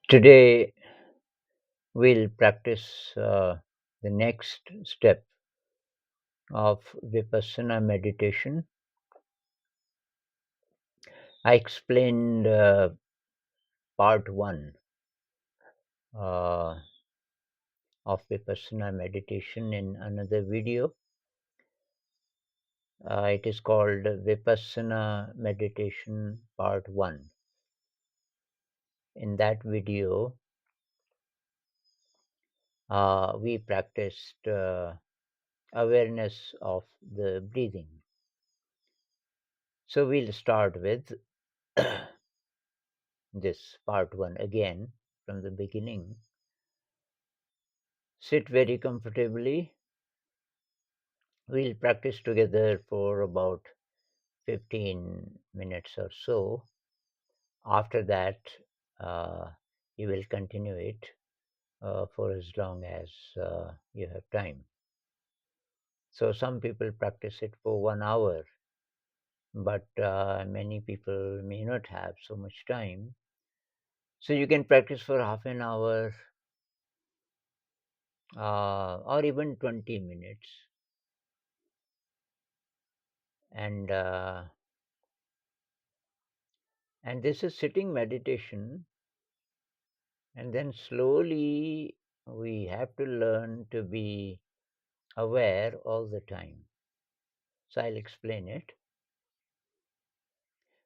Today, we'll practice the next step of Vipassana meditation. I explained part one uh, of Vipassana meditation in another video. It is called Vipassana meditation part one. In that video, we practiced awareness of the breathing. So we'll start with this part one again from the beginning. Sit very comfortably. We'll practice together for about 15 minutes or so. After that, uh, you will continue it for as long as you have time. So some people practice it for 1 hour, but many people may not have so much time. So you can practice for half an hour or even 20 minutes. And this is sitting meditation. And then slowly we have to learn to be aware all the time. So I'll explain it.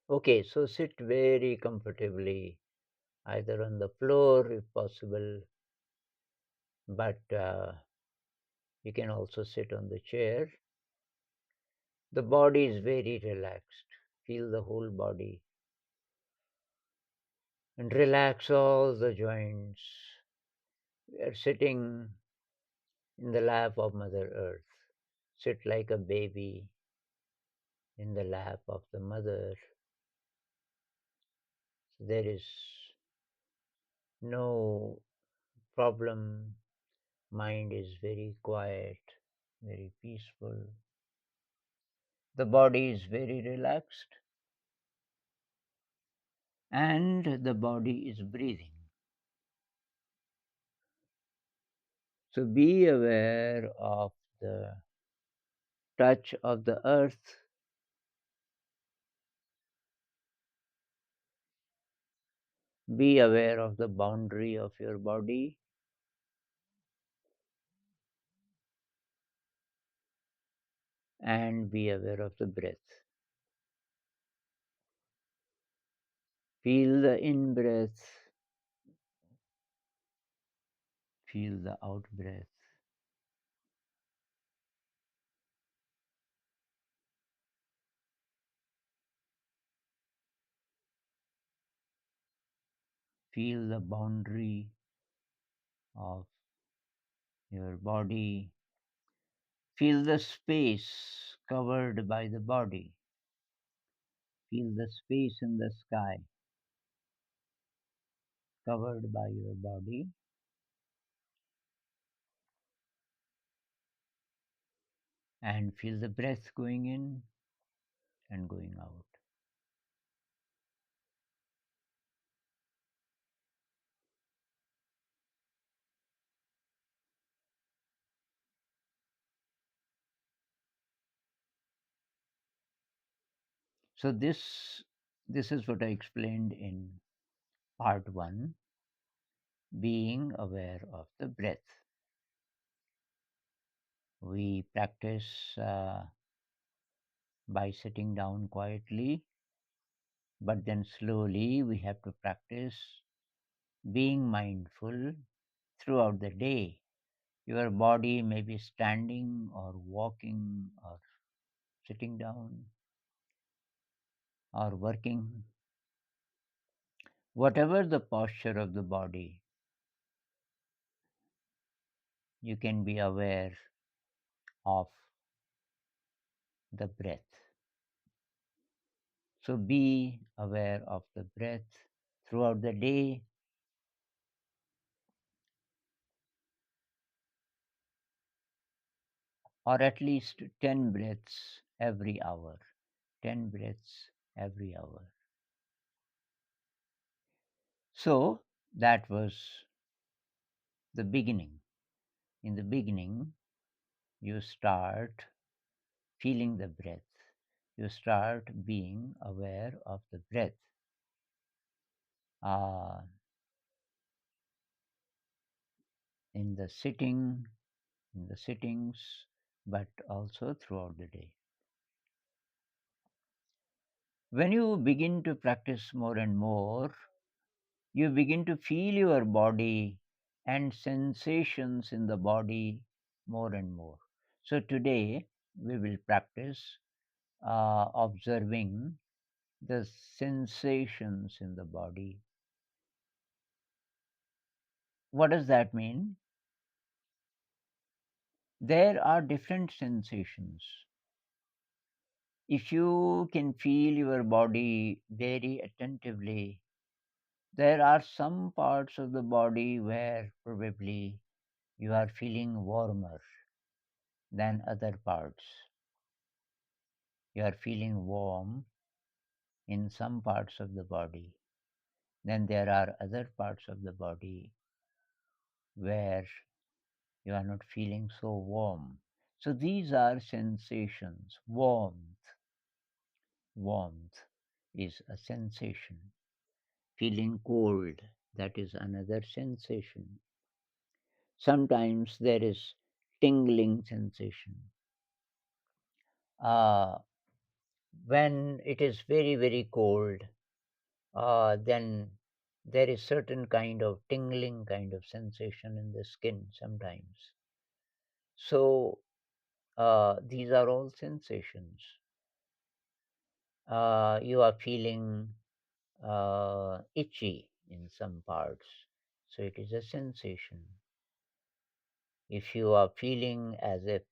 Okay, so sit very comfortably, either on the floor if possible, but you can also sit on the chair. The body is very relaxed. Feel the whole body and relax all the joints. We are sitting in the lap of Mother Earth. Sit like a baby in the lap of the mother. There is no problem. Mind is very quiet, very peaceful. The body is very relaxed, and the body is breathing. So be aware of the touch of the earth. Be aware of the boundary of your body, and be aware of the breath. Feel the in breath, feel the out breath. Feel the boundary of your body. Feel the space covered by the body. Feel the space in the sky covered by your body. And feel the breath going in and going out. So this is what I explained in part one, being aware of the breath. We practice by sitting down quietly, but then slowly we have to practice being mindful throughout the day. Your body may be standing or walking or sitting down or working. Whatever the posture of the body, you can be aware of the breath. So be aware of the breath throughout the day. Or at least 10 breaths every hour. 10 breaths every hour. So That was the beginning. In the beginning, you start feeling the breath. You start being aware of the breath. Uh, in the sitting, in the sittings, but also throughout the day. When you begin to practice more and more, you begin to feel your body and sensations in the body more and more. So today we will practice observing the sensations in the body. What does that mean? There are different sensations. If you can feel your body very attentively, there are some parts of the body where probably you are feeling warmer than other parts. You are feeling warm in some parts of the body. Then there are other parts of the body where you are not feeling so warm. So these are sensations. Warmth is a sensation. Feeling cold, that is another sensation. Sometimes there is tingling sensation. Uh, when it is very, very cold, then there is certain kind of tingling kind of sensation in the skin sometimes. So these are all sensations. You are feeling itchy in some parts, so it is a sensation. If you are feeling as if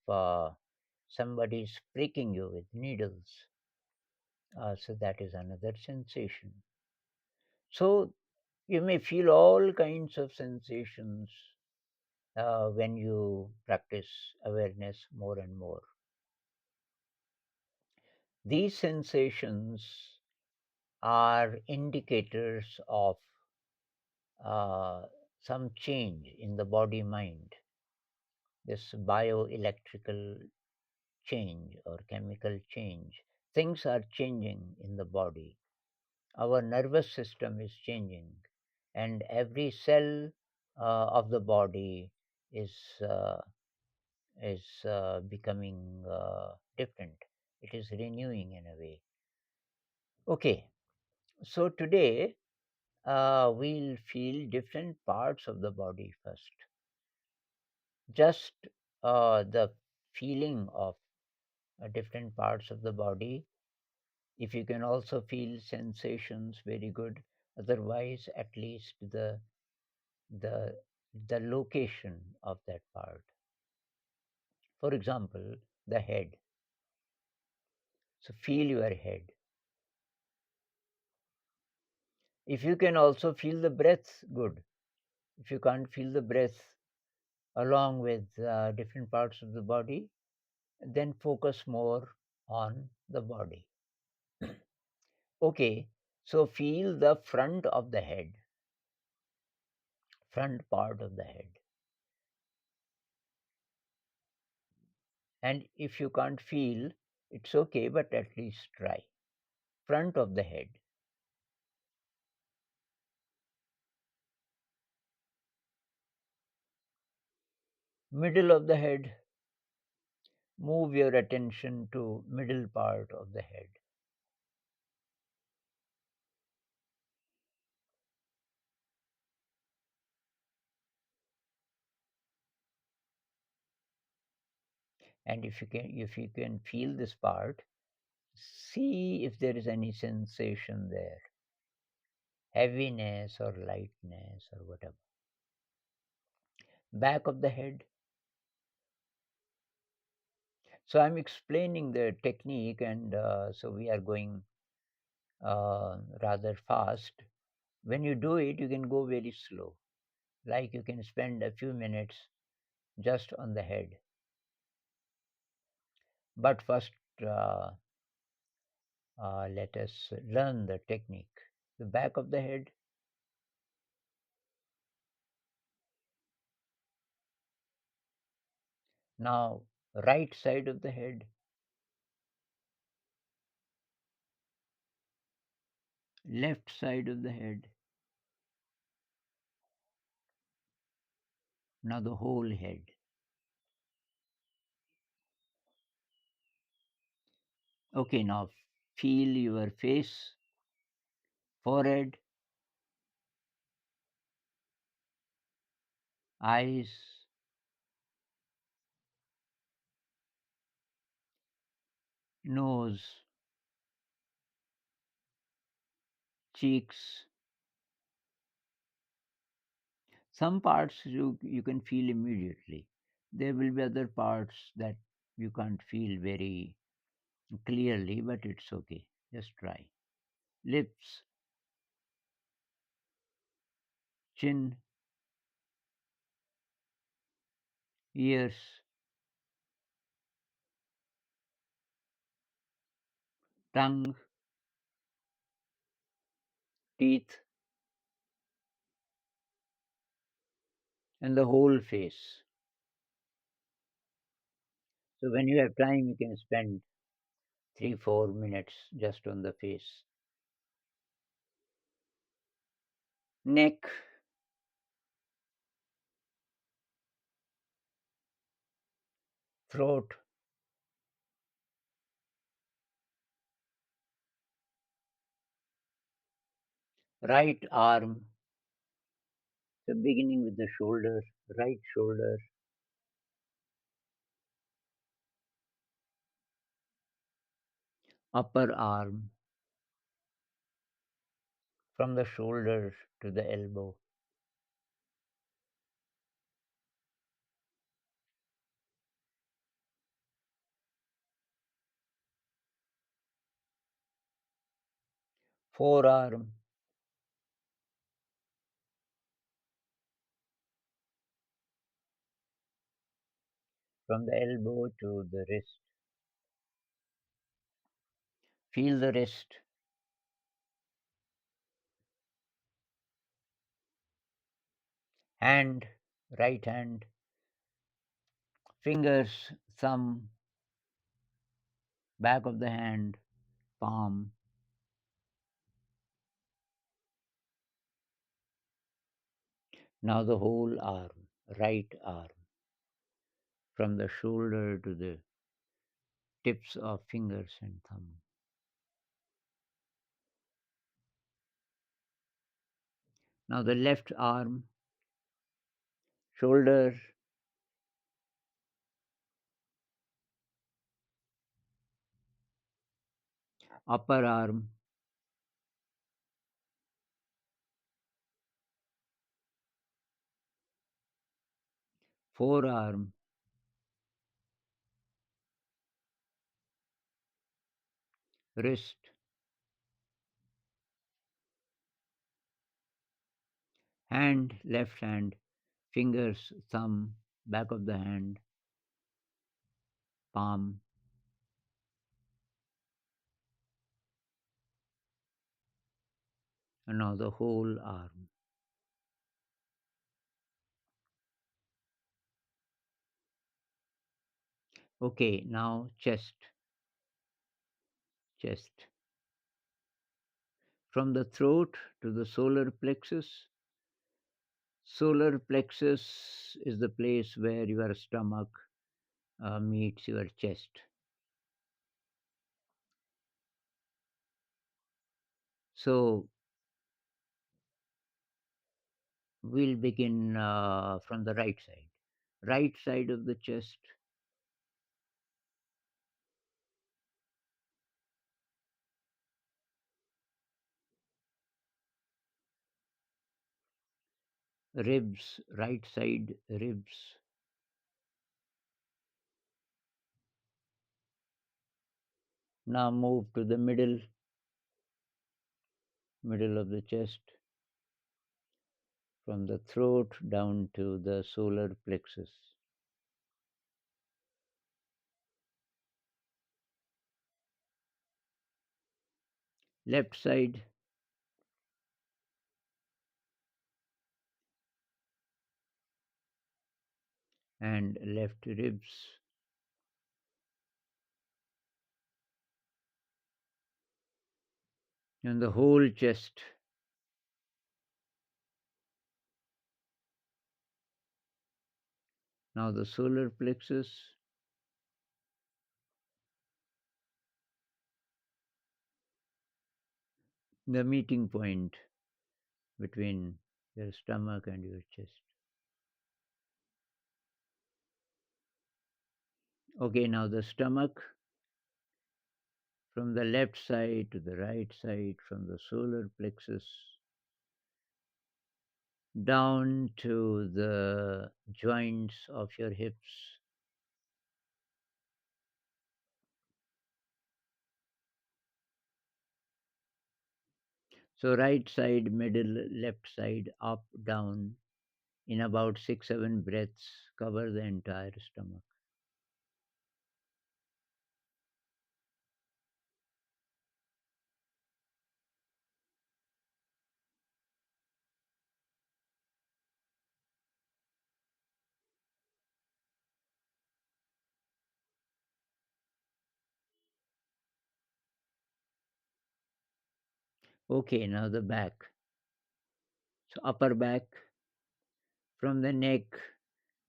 somebody is pricking you with needles, so that is another sensation. So you may feel all kinds of sensations when you practice awareness more and more. These sensations are indicators of uh, some change in the body mind, this bioelectrical change or chemical change. Things are changing in the body. Our nervous system is changing, and every cell of the body is uh, becoming different. It is renewing in a way. Okay, so today we'll feel different parts of the body first. Just the feeling of different parts of the body. If you can also feel sensations, very good. Otherwise, at least the the location of that part. For example, the head. So feel your head. If you can also feel the breath, good. If you can't feel the breath along with different parts of the body, then focus more on the body. Okay, so feel the front of the head, front part of the head. And if you can't feel, it's okay, but at least try. Front of the head, middle of the head, move your attention to middle part of the head. And if you can feel this part, see if there is any sensation there, heaviness or lightness or whatever. Back of the head. So I'm explaining the technique, and so we are going rather fast. When you do it, you can go very slow. Like you can spend a few minutes just on the head. But first, uh, let us learn the technique. The back of the head, Now, right side of the head, left side of the head, now the whole head. Okay, now feel your face, forehead, eyes, nose, cheeks. Some parts you can feel immediately. There will be other parts that you can't feel very clearly, but it's okay. Just try. Lips, chin, ears, tongue, teeth, and the whole face. So when you have time, you can spend 3 4 minutes just on the face. Neck, throat, right arm. So beginning with the shoulder, right shoulder, upper arm, from the shoulder to the elbow, forearm, from the elbow to the wrist. Feel the wrist, hand, right hand, fingers, thumb, back of the hand, palm. Now the whole arm, right arm, from the shoulder to the tips of fingers and thumb. Now the left arm, shoulder, upper arm, forearm, wrist, hand, left hand, fingers, thumb, back of the hand, palm. And now the whole arm. Okay, now chest, chest. From the throat to the solar plexus. Solar plexus is the place where your stomach meets your chest. So we'll begin from the right side. Right side of the chest, ribs, right side ribs. Now move to the middle of the chest, from the throat down to the solar plexus. Left side, and left ribs, and the whole chest. Now the solar plexus, the meeting point between your stomach and your chest. Okay, now the stomach, from the left side to the right side, from the solar plexus down to the joints of your hips. So, right side, middle, left side, up, down, in about 6 7 breaths, cover the entire stomach. Okay, now the back. So, upper back, from the neck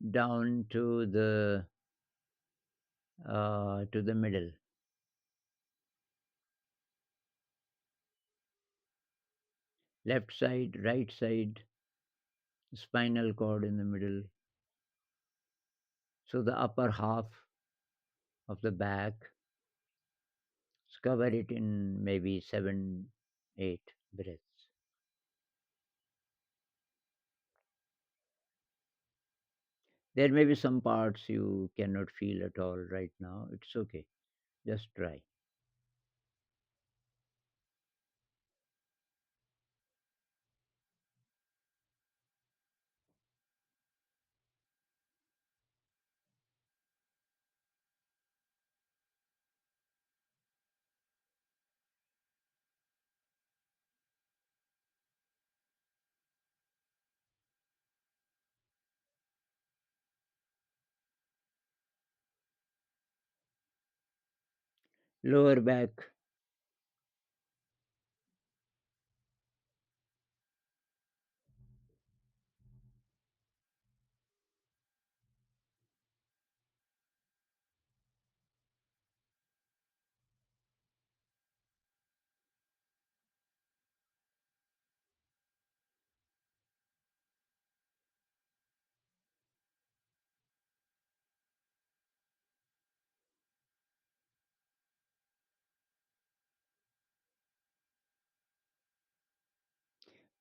down to the middle. Left side, right side, spinal cord in the middle. So the upper half of the back, cover it in maybe 7 8 breaths. There may be some parts you cannot feel at all right now. It's okay. Just try. Lower back.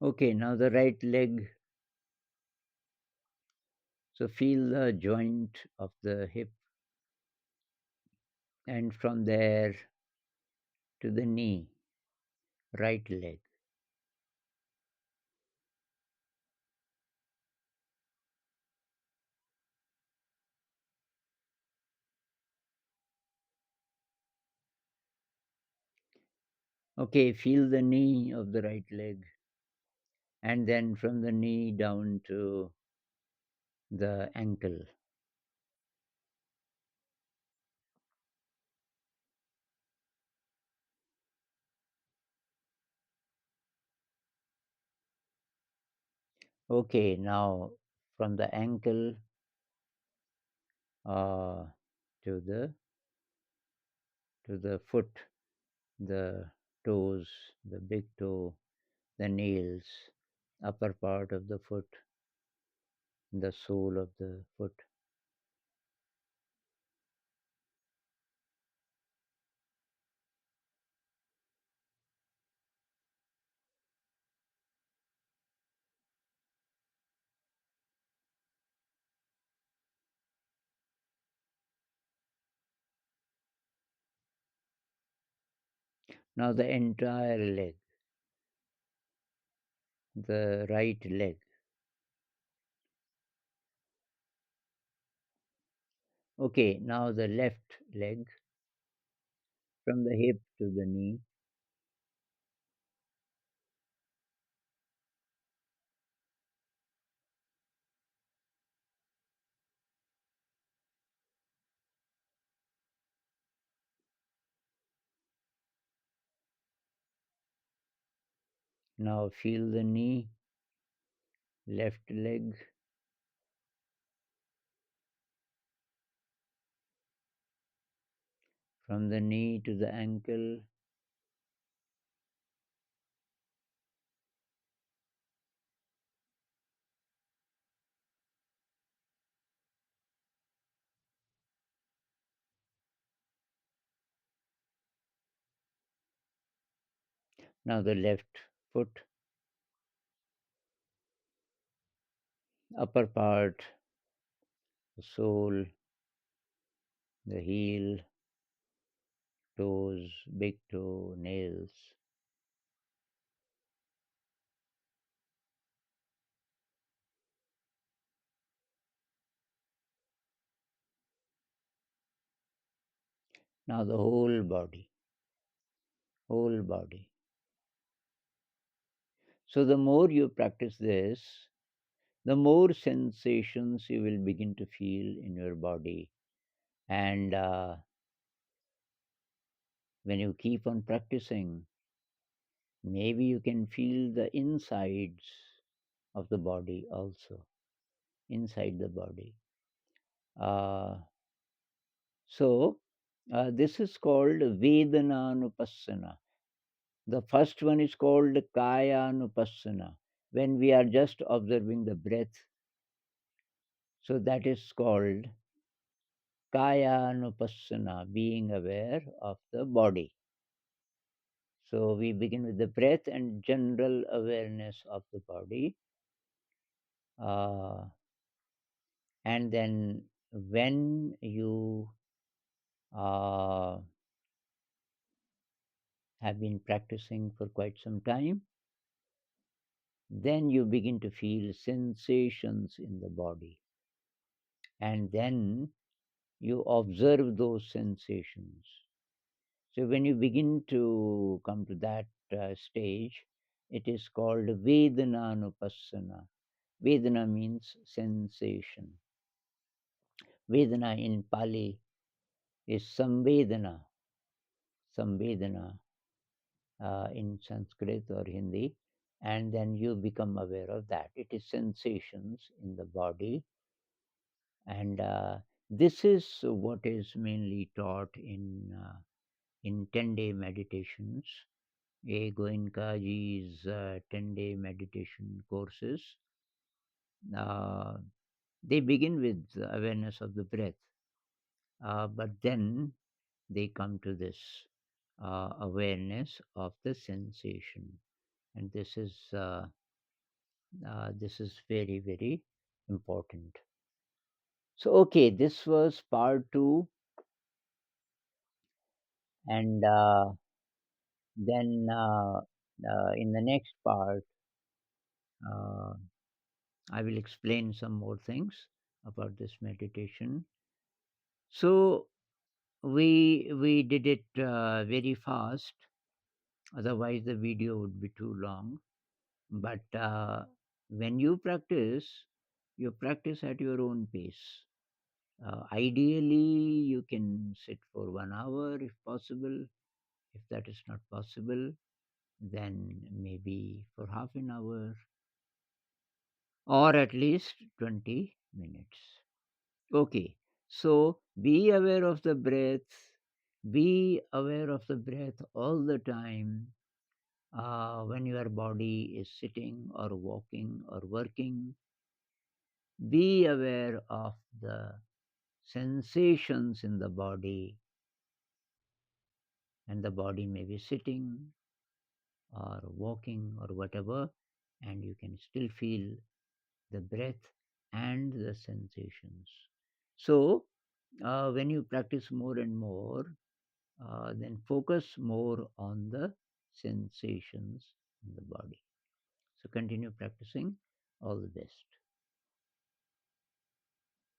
Okay, now the right leg. So feel the joint of the hip, and from there to the knee, right leg. Okay, feel the knee of the right leg, and then from the knee down to the ankle. Okay, now from the ankle uh, to the foot, the toes, the big toe, the nails, upper part of the foot, the sole of the foot. Now the entire leg, the right leg. Okay, now the left leg, from the hip to the knee. Now feel the knee, left leg, from the knee to the ankle. Now the left foot, upper part, the sole, the heel, toes, big toe, nails. Now the whole body, whole body. So the more you practice this, the more sensations you will begin to feel in your body. And when you keep on practicing, maybe you can feel the insides of the body also, inside the body. Uh, so this is called Vedananupassana. The first one is called Kayanupassana, when we are just observing the breath. So that is called Kayanupassana, being aware of the body. So we begin with the breath and general awareness of the body. Uh, and then when you uh, have been practicing for quite some time, then you begin to feel sensations in the body. And then you observe those sensations. So when you begin to come to that stage, it is called Vedananupassana. Vedana means sensation. Vedana in Pali is Samvedana. Samvedana in Sanskrit or Hindi. And then you become aware of that. It is sensations in the body. And this is what is mainly taught in 10-day meditations. A Goenkaji's 10-day meditation courses. Uh, they begin with awareness of the breath, but then they come to this awareness of the sensation, and this is very, very important. So okay, this was part 2, and then in the next part uh, I will explain some more things about this meditation. So we did it very fast, otherwise the video would be too long. But when you practice at your own pace. Ideally, you can sit for 1 hour if possible. If that is not possible, then maybe for half an hour or at least 20 minutes. Okay, so be aware of the breath. Be aware of the breath all the time when your body is sitting or walking or working. Be aware of the sensations in the body, and the body may be sitting or walking or whatever, and you can still feel the breath and the sensations. So, when you practice more and more, then focus more on the sensations in the body. So, continue practicing. All the best.